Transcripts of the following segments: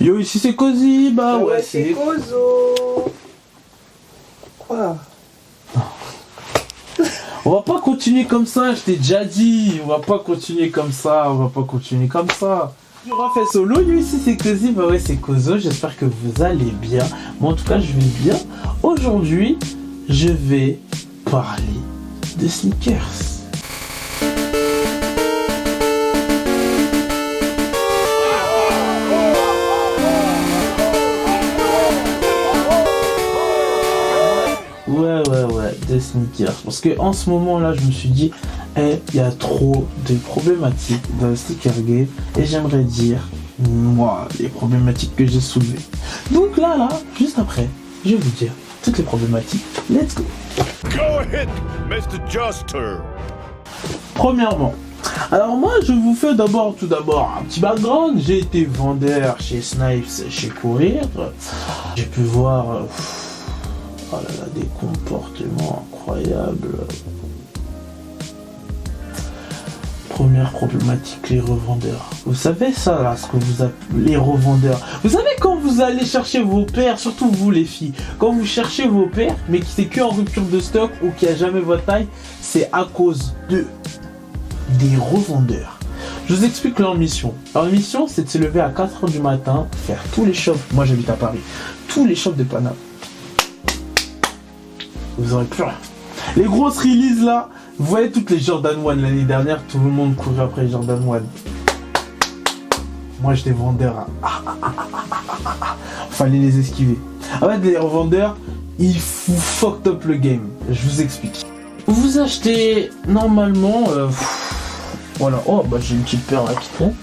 Yo, ici c'est Cozy, bah ouais, c'est Kozo. Quoi? On va pas continuer comme ça, je t'ai déjà dit. On va pas continuer comme ça, Je refais solo, yo, ici c'est Cozy, bah ouais, c'est Kozo. J'espère que vous allez bien. Moi en tout cas, je vais bien. Aujourd'hui, je vais parler de sneakers. Ouais, des sneakers. Parce que en ce moment là, je me suis dit, il y a trop de problématiques dans le sneaker game. Et j'aimerais dire, moi, les problématiques que j'ai soulevées. Donc là, juste après, je vais vous dire toutes les problématiques. Let's go. Go ahead, Mr. Juster. Premièrement, alors moi, je vous fais tout d'abord un petit background. J'ai été vendeur chez Snipes, chez Courir. J'ai pu voir... oh là là, des comportements incroyables. Première problématique, les revendeurs. Vous savez ça là, ce que vous appelez les revendeurs. Vous savez quand vous allez chercher vos paires, surtout vous les filles, quand vous cherchez vos paires, mais qui c'est que en rupture de stock ou qui a jamais votre taille, c'est à cause des revendeurs. Je vous explique leur mission. Leur mission, c'est de se lever à 4h du matin, faire tous les shops. Moi j'habite à Paris. Tous les shops de Paname. Vous aurez plus rien. Les grosses releases là, vous voyez toutes les Jordan 1 l'année dernière, tout le monde courait après les Jordan 1. Moi j'étais vendeur. Fallait les esquiver. En fait, les revendeurs, ils fucked up le game. Je vous explique. Vous achetez normalement, voilà. Oh bah j'ai une petite paire là qui traîne.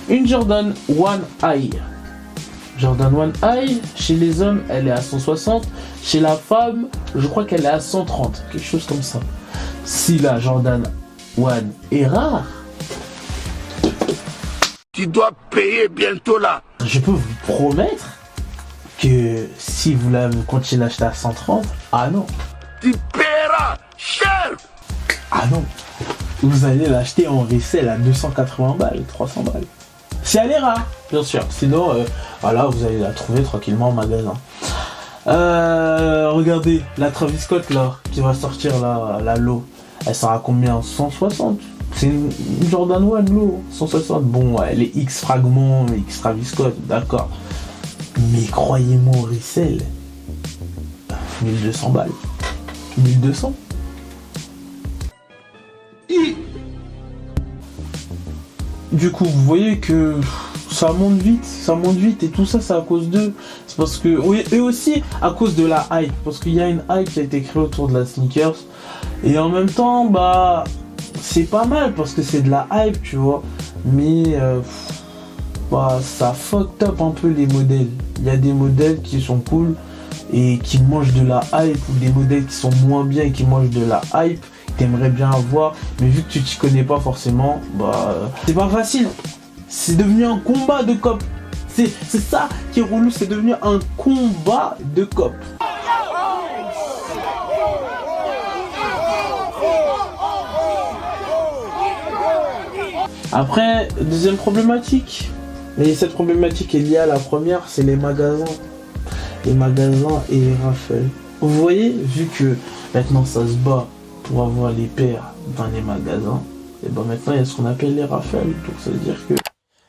Une Jordan 1 High. Jordan 1 High, chez les hommes, elle est à 160. Chez la femme, je crois qu'elle est à 130. Quelque chose comme ça. Si la Jordan 1 est rare, Tu dois payer bientôt là. je peux vous promettre que si vous la continuez l'acheter à 130, ah non. Tu paieras cher. Ah non. Vous allez l'acheter en resell à 280 balles, 300 balles. Si elle est rare, bien sûr. Sinon, voilà, vous allez la trouver tranquillement en magasin. Regardez, la Travis Scott là, qui va sortir là, la low. Elle sera à combien? 160. C'est une Jordan 1 low, 160. Bon, elle est X fragment, X Travis Scott, d'accord. Mais croyez-moi au resell, 1200 balles. 1200. Du coup, vous voyez que ça monte vite, et tout ça, c'est à cause d'eux. C'est parce que, oui, et aussi à cause de la hype, parce qu'il y a une hype qui a été créée autour de la sneakers, et en même temps, bah, c'est pas mal parce que c'est de la hype, tu vois, mais bah, ça fucked up un peu les modèles. Il y a des modèles qui sont cool et qui mangent de la hype, ou des modèles qui sont moins bien et qui mangent de la hype. T'aimerais bien avoir, mais vu que tu t'y connais pas forcément, bah c'est pas facile. C'est devenu un combat de cop. C'est ça qui est relou, c'est devenu un combat de cop. Après, deuxième problématique. Et cette problématique est liée à la première, c'est les magasins. Les magasins et les raffles. Vous voyez, vu que maintenant ça se bat pour avoir les paires dans les magasins, et ben maintenant il y a ce qu'on appelle les raffles. Donc ça veut dire que...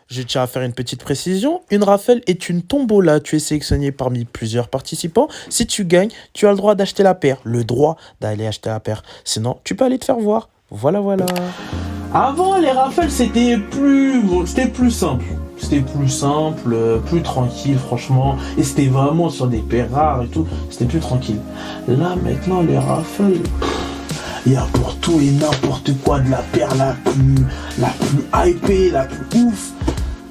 Je tiens à faire une petite précision. Une raffle est une tombola. Tu es sélectionné parmi plusieurs participants. Si tu gagnes, tu as le droit d'acheter la paire. Le droit d'aller acheter la paire. Sinon, tu peux aller te faire voir. Voilà. Avant, les raffles, c'était plus simple. C'était plus simple, plus tranquille, franchement. Et c'était vraiment sur des paires rares et tout. C'était plus tranquille. Là, maintenant, les raffles... Il y a pour tout et n'importe quoi, de la paire la plus hypée, la plus ouf,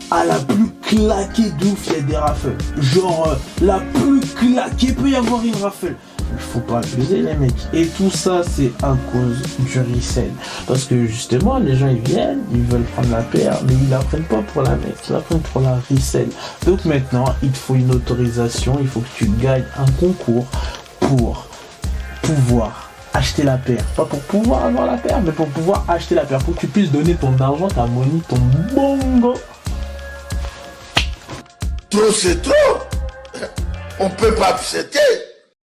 à la plus claquée de ouf, il y a des raffles. Genre, la plus claquée, peut y avoir une raffle. Il faut pas abuser les mecs. Et tout ça, c'est à cause du resell. Parce que justement, les gens, ils viennent, ils veulent prendre la paire, mais ils la prennent pas pour la mettre, ils la prennent pour la resell. Donc maintenant, il te faut une autorisation, il faut que tu gagnes un concours pour pouvoir acheter la paire. Pas pour pouvoir avoir la paire, mais pour pouvoir acheter la paire. Pour que tu puisses donner ton argent, ta money, ton bongo Trop c'est trop. On peut pas accepter.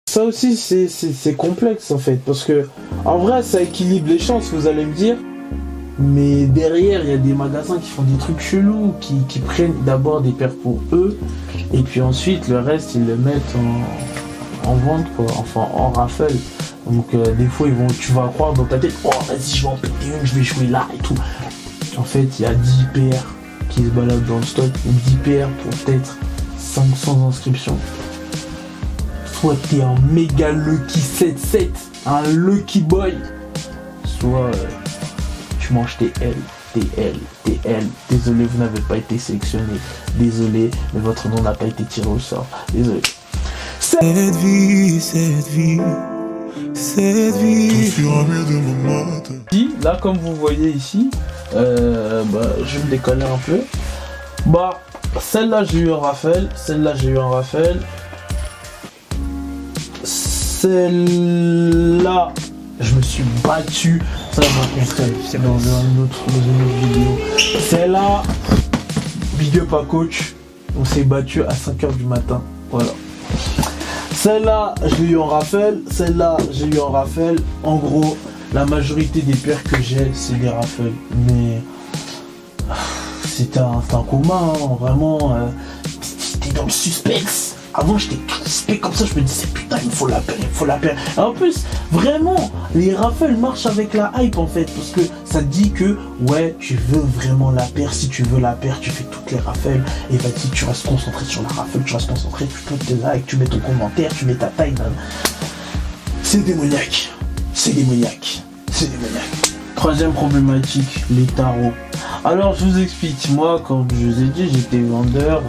Ça aussi, c'est complexe en fait, parce que en vrai, ça équilibre les chances, vous allez me dire. Mais derrière, il y a des magasins qui font des trucs chelous, qui prennent d'abord des paires pour eux, et puis ensuite le reste ils le mettent en vente, quoi, enfin en rafale. Donc des fois tu vas croire dans ta tête, oh vas-y je vais en péter une, je vais jouer là et tout. En fait il y a 10 paires qui se baladent dans le stock, 10 paires pour peut-être 500 inscriptions. Soit t'es un méga lucky 7-7, un lucky boy, soit tu manges tes L. Désolé, vous n'avez pas été sélectionné. Désolé, mais votre nom n'a pas été tiré au sort. Désolé. Cette vie. Là, comme vous voyez ici, je vais me décoller un peu. Bah, celle-là, j'ai eu un Raphaël. Celle-là, je me suis battu. Ça, je vais montrer dans une autre vidéo. Celle-là, big up à coach. On s'est battu à 5h du matin. Voilà. Celle-là, je l'ai eu en rafale. En gros, la majorité des paires que j'ai, c'est des rafales. Mais c'était un combat, hein, vraiment. T'es dans le suspense. Avant, j'étais crispé comme ça, je me disais putain, il faut la paire. Et en plus, vraiment, les rafales marchent avec la hype en fait, parce que ça dit que ouais, tu veux vraiment la paire. Si tu veux la paire, tu fais toutes les rafales. Et vas-y, tu restes concentré sur la rafale, tu poses tes likes, tu mets ton commentaire, tu mets ta taille. C'est démoniaque. Troisième problématique, les tarots. Alors je vous explique, moi comme je vous ai dit, j'étais vendeur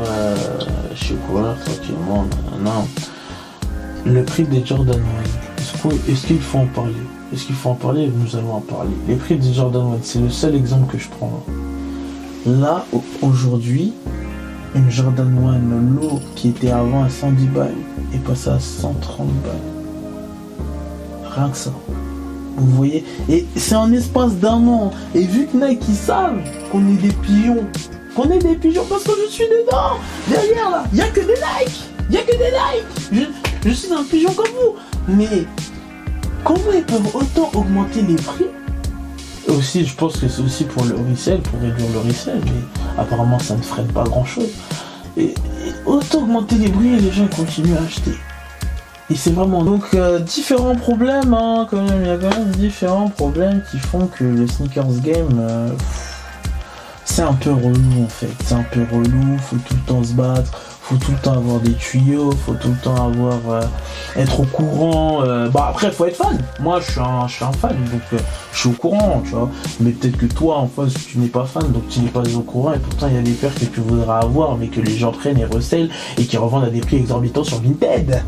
chez quoi tranquillement. Non. Le prix des Jordan 1, est-ce qu'il faut en parler? Nous allons en parler. Les prix des Jordan 1, c'est le seul exemple que je prends. Là, aujourd'hui, une Jordan 1 low qui était avant à 110 balles est passée à 130 balles. Rien que ça. Vous voyez, et c'est en espace d'un an. Et vu que Nike ils savent qu'on est des pigeons, parce que je suis dedans. Derrière là, il y a que des likes. Je suis un pigeon comme vous. Mais comment ils peuvent autant augmenter les prix? Aussi, je pense que c'est aussi pour le resell, pour réduire le resell, mais apparemment ça ne freine pas grand chose. Et autant augmenter les prix et les gens continuent à acheter. Et c'est vraiment donc différents problèmes, hein, quand même. Il y a quand même différents problèmes qui font que le sneakers game, c'est un peu relou en fait. Faut tout le temps se battre, faut tout le temps avoir des tuyaux, faut tout le temps être au courant. Après, faut être fan. Moi, je suis un fan, donc je suis au courant, tu vois. Mais peut-être que toi, en face, tu n'es pas fan, donc tu n'es pas au courant. Et pourtant, il y a des paires que tu voudras avoir, mais que les gens prennent et resellent et qui revendent à des prix exorbitants sur Vinted.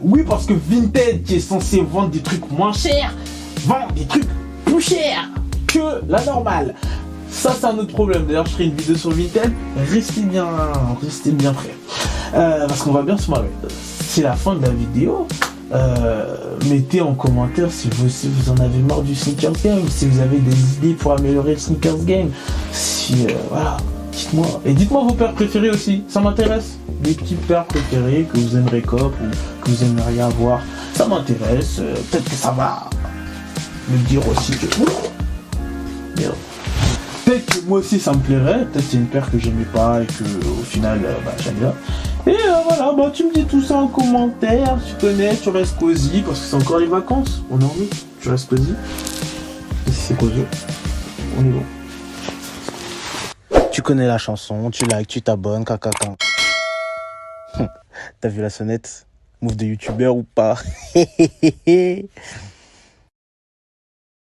Oui, parce que Vinted, qui est censé vendre des trucs moins chers, vend des trucs plus chers que la normale. Ça, c'est un autre problème. D'ailleurs, je ferai une vidéo sur Vinted. Restez bien prêts. Parce qu'on va bien se marrer. C'est la fin de la vidéo. Mettez en commentaire si vous en avez marre du sneakers game, si vous avez des idées pour améliorer le sneakers game. Voilà. Dites-moi. Et dites-moi vos paires préférées aussi. Ça m'intéresse. Des petites paires préférées que vous aimeriez cop ou que vous aimeriez avoir. Ça m'intéresse. Peut-être que ça va me dire aussi que... Merde. Peut-être que moi aussi ça me plairait. Peut-être c'est une paire que j'aimais pas et que au final j'aime bien. Et voilà, tu me dis tout ça en commentaire. Tu connais, tu restes cosy parce que c'est encore les vacances. On est en août. Tu restes cosy. Et si c'est cosy, on est bon. Tu connais la chanson, tu likes, tu t'abonnes, caca. T'as vu la sonnette? Move de youtubeur ou pas?